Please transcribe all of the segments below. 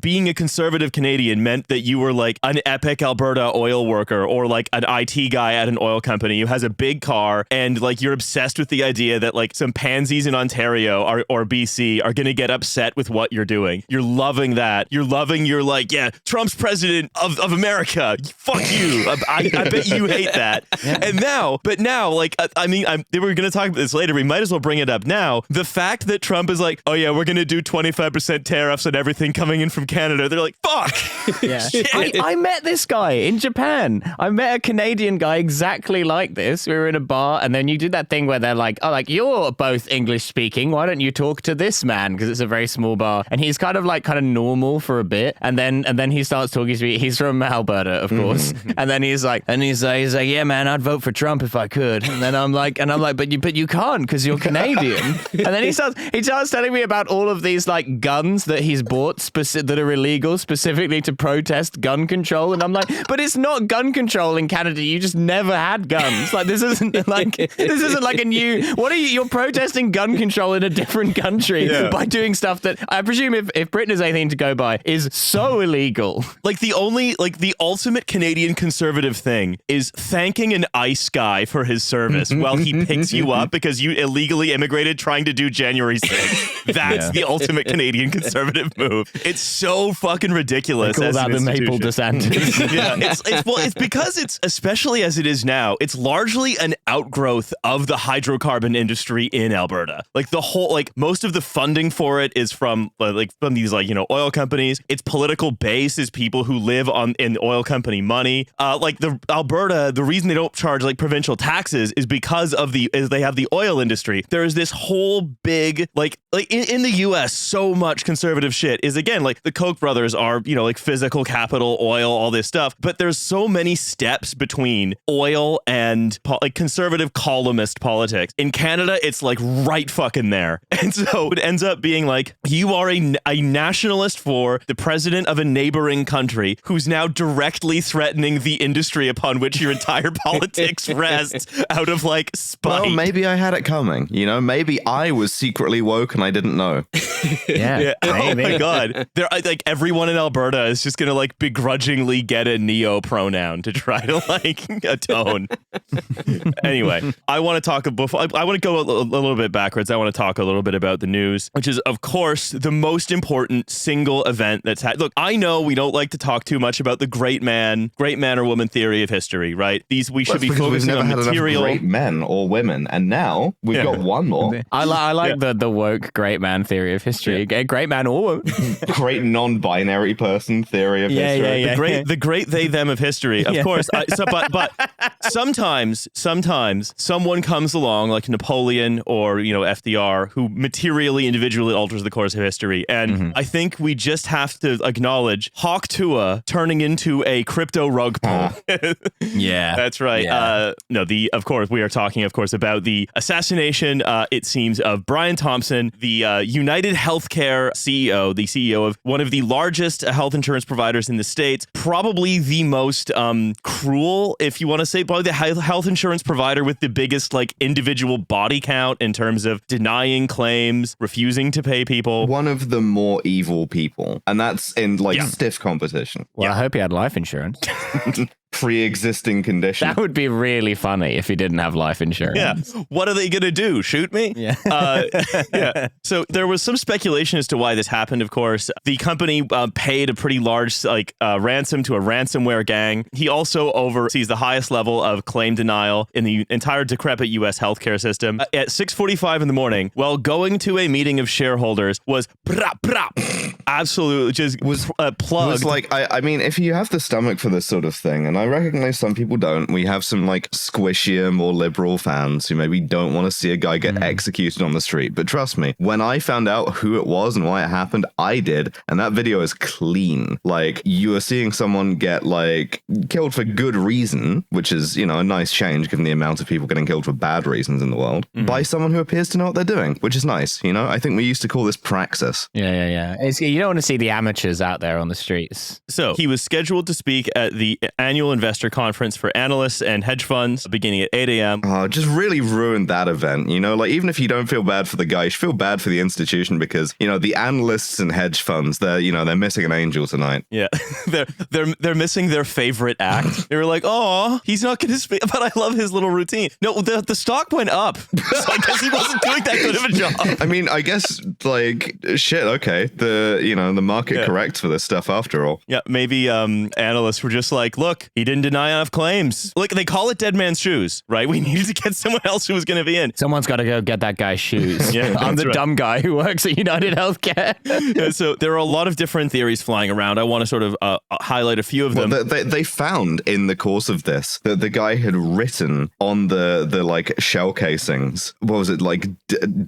being a conservative Canadian meant that you were like an epic Alberta oil worker or like an IT guy at an oil company who has a big car and like you're obsessed with the idea that like some pansies in Ontario or BC are going to get upset with what you're doing. You're loving that. You're like, yeah, Trump's president of America. Fuck you. I bet you hate that. And now, like, they were going to talk about this later. We might as well bring it up now. The fact that Trump is like, oh yeah, we're going to do 25% tariffs on everything coming in from Canada. They're like, fuck. Yeah. I met this guy in Japan. I met a Canadian guy exactly like this. We were in a bar, and then you do that thing where they're like, oh, like, you're both English speaking. Why don't you talk to this man? Because it's a very small bar. And he's kind of normal for a bit. And then he starts talking to me. He's from Alberta, of course. And then he's like, yeah, man, I'd vote for Trump if I could. And then I'm like, but you can't because you're Canadian. And then he starts telling me about all of these like guns that he's bought that are illegal specifically to protest gun control. And I'm like, but it's not gun control in Canada. You just never had guns. Like this isn't like a new. What are you? You're protesting gun control in a different country by doing stuff that I presume if Britain is anything to go by is so illegal. Like the ultimate Canadian conservative thing is thanking an ICE guy for his service while he picks you up because you illegally immigrated trying to do January 6th. That's the ultimate Canadian conservative move. It's so fucking ridiculous. They call that the Maple DeSantis. Yeah, it's because it's, especially as it is now, it's largely an outgrowth of the hydrocarbon industry in Alberta. Like the whole, like most of the funding for it is from these oil companies. Its political base is people who live in oil company money. Like the Alberta, the reason they don't charge like provincial taxes is because they have the oil industry. There is this whole big like in the US, so much conservative shit is again like the Koch brothers are like physical capital, oil, all this stuff. But there's so many steps between oil and like conservative columnist politics. In Canada, it's like right fucking there. And so it ends up being like you are a nationalist for the president of a neighboring country who's now directly threatening the industry upon which your entire politics rests out of like spite. Well, maybe I had it coming. Maybe I was secretly woke and I didn't know. Yeah. Oh my God. Like everyone in Alberta is just gonna like begrudgingly get a neo pronoun to try to like atone. Anyway, I want to talk I want to go a little bit backwards. I want to talk a little bit about the news, which is of course the most important single event that's look, I know we don't like to talk too much about the great man or woman theory of history, right? We should be focusing on material great men or women, and now we've got one more. I like the woke great man theory of history. Yeah. Great man or woman. Great non-binary person theory of history. Yeah. The great they them of history. Of course. But sometimes someone comes along like Napoleon or FDR who materially individually alters the course of history, and I think we just have to acknowledge Hawk Tuah turning into a crypto rug pull. Yeah, that's right. Yeah. Of course, we are talking, of course, about the assassination, it seems, of Brian Thompson, the United Healthcare CEO, the CEO of one of the largest health insurance providers in the States, probably the most cruel, if you want to say, probably the health insurance provider with the biggest like individual body count in terms of denying claims, refusing to pay people. One of the more evil people, and that's in stiff competition. Well, I hope he had life insurance. Pre-existing condition. That would be really funny if he didn't have life insurance. Yeah. What are they going to do? Shoot me? Yeah. Yeah. So there was some speculation as to why this happened, of course. The company paid a pretty large ransom to a ransomware gang. He also oversees the highest level of claim denial in the entire decrepit U.S. healthcare system. At 6:45 in the morning, while going to a meeting of shareholders, was absolutely just plugged. It was like, I mean, if you have the stomach for this sort of thing, and I recognize some people don't. We have some like squishier, more liberal fans who maybe don't want to see a guy get executed on the street. But trust me, when I found out who it was and why it happened, I did. And that video is clean. Like, you are seeing someone get like killed for good reason, which is, a nice change given the amount of people getting killed for bad reasons in the world, by someone who appears to know what they're doing, which is nice. I think we used to call this praxis. Yeah. You don't want to see the amateurs out there on the streets. So he was scheduled to speak at the annual investor conference for analysts and hedge funds beginning at 8 a.m. Oh, just really ruined that event. You know, like even if you don't feel bad for the guy, you should feel bad for the institution because, you know, the analysts and hedge funds, they're missing an angel tonight. Yeah, they're missing their favorite act. They were like, oh, he's not going to speak, but I love his little routine. No, the stock went up. So I guess he wasn't doing that good of a job. I mean, I guess like shit. Okay, the market corrects for this stuff after all. Yeah, maybe analysts were just like, look, he didn't deny enough claims. Like they call it dead man's shoes, right? We needed to get someone else who was going to be in. Someone's got to go get that guy's shoes. Yeah, I'm the right. dumb guy who works at United Healthcare. Yeah, so there are a lot of different theories flying around. I want to sort of highlight a few of them. Well, they found in the course of this that the guy had written on the like shell casings. What was it like?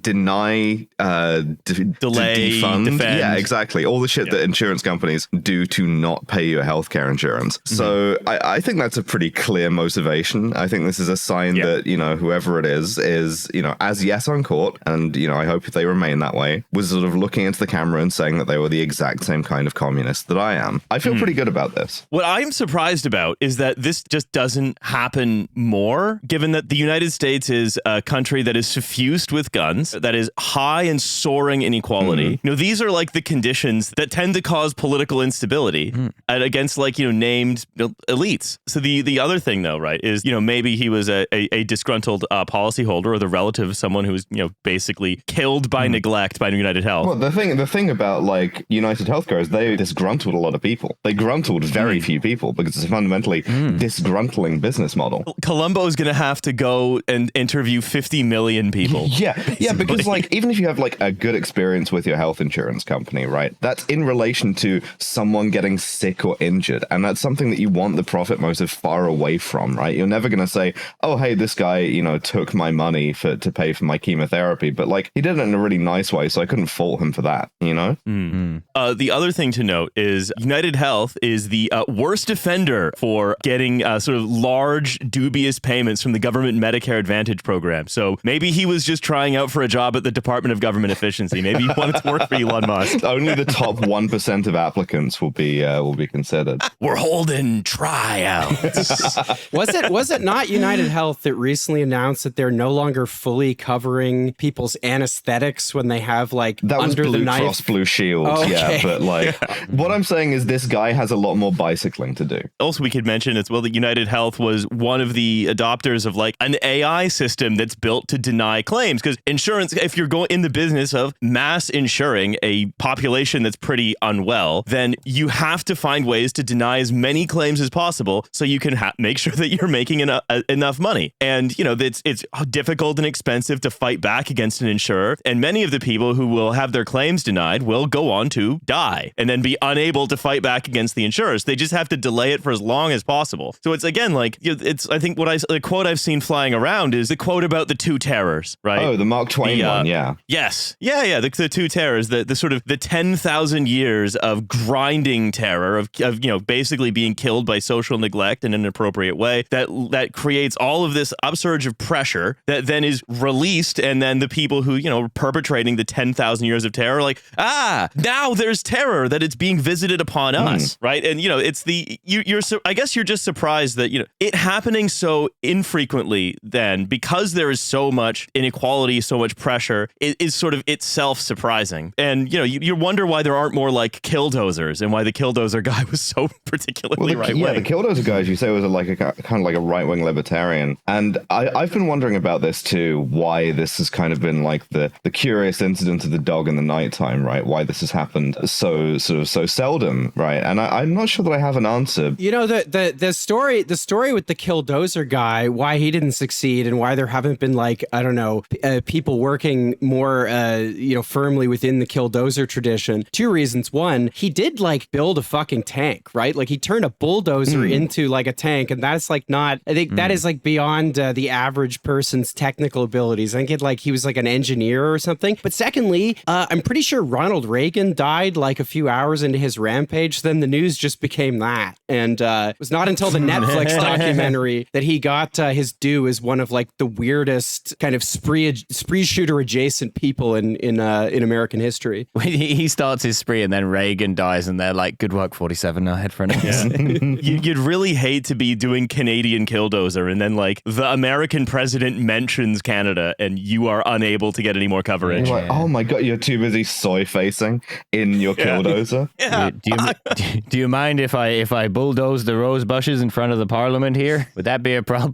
Deny, Delay, defund. defend. Yeah, exactly. All the shit that insurance companies do to not pay your healthcare insurance. So I think that's a pretty clear motivation. I think this is a sign that, you know, whoever it is, you know, as yet on court, and, you know, I hope they remain that way, was sort of looking into the camera and saying that they were the exact same kind of communist that I am. I feel pretty good about this. What I'm surprised about is that this just doesn't happen more, given that the United States is a country that is suffused with guns, that is high and soaring inequality. You know, these are like the conditions that tend to cause political instability against like, you know, named elites. So the other thing though, right, is, you know, maybe he was a disgruntled policyholder or the relative of someone who was, you know, basically killed by neglect by United Health. Well, the thing about like United Healthcare is they disgruntled a lot of people. They gruntled very few people because it's a fundamentally disgruntling business model. Columbo's going to have to go and interview 50 million people. Yeah, because like even if you have like a good experience with your health insurance company, right? That's in relation to someone getting sick or injured, and that's something that you want the profit motive far away from, right? You're never going to say, "Oh, hey, this guy, you know, took my money to pay for my chemotherapy," but like he did it in a really nice way, so I couldn't fault him for that, you know? The other thing to note is United Health is the worst offender for getting sort of large, dubious payments from the government Medicare Advantage program. So maybe he was just trying out for a job at the Department of Government Efficiency. Maybe he wanted to work for Elon Musk. Only the top 1% of applicants will be considered. We're holding tryouts. Was it not United Health that recently announced that they're no longer fully covering people's anesthetics when they have like That was under Blue the knife? Cross Blue Shield, Oh, yeah. okay. But like, what I'm saying is this guy has a lot more bicycling to do. Also, we could mention as well that United Health was one of the adopters of like an AI system that's built to deny claims. Because insurance, if you're going in the business of mass insuring a population that's pretty unwell, then you have to find ways to deny as many claims as possible so you can make sure that you're making enough money. And, you know, it's difficult and expensive to fight back against an insurer. And many of the people who will have their claims denied will go on to die and then be unable to fight back against the insurers. They just have to delay it for as long as possible. So it's again like it's. I think the quote I've seen flying around is the quote about the two terrors, right? Oh, the Mark Twain one, yeah. Yes, yeah. The two terrors, the sort of the 10,000 years of grinding terror of you know basically being killed by social neglect in an inappropriate way that creates all of this upsurge of pressure that then is released, and then the people who you know are perpetrating the 10,000 years of terror are like, now there's terror that it's being visited upon us, right? And you know it's I guess you're just surprised that you know it happening so infrequently then because there is so much inequality, so much pressure, it is sort of itself surprising. And you know you wonder why there aren't more like killdozers and why the killdozer guy was so particularly right-wing. Yeah, the killdozer guy, as you say, was kind of like a right-wing libertarian. And I've been wondering about this too, why this has kind of been like the curious incident of the dog in the nighttime, right? Why this has happened so seldom, right? And I'm not sure that I have an answer. You know, the story with the killdozer guy, why he didn't succeed and why there haven't been like, I don't know, people working more, firmly within the killdozer tradition. Two reasons. One, he did like build a fucking tank, right? Like he turned a bulldozer into like a tank, and that's like not, I think that is like beyond the average person's technical abilities. I think he was like an engineer or something. But secondly, I'm pretty sure Ronald Reagan died like a few hours into his rampage. So then the news just became that. And it was not until the Netflix documentary that he got his due as one of like the weirdest kind of spree shooter adjacent people in American history. He starts his spree and then Reagan dies and they're like, good work, 47, now head for an You'd you'd really hate to be doing Canadian Killdozer and then like the American president mentions Canada and you are unable to get any more coverage. You're like, oh my god, you're too busy soy facing in your Killdozer. Yeah. Do you mind if I bulldoze the rose bushes in front of the parliament here? Would that be a problem?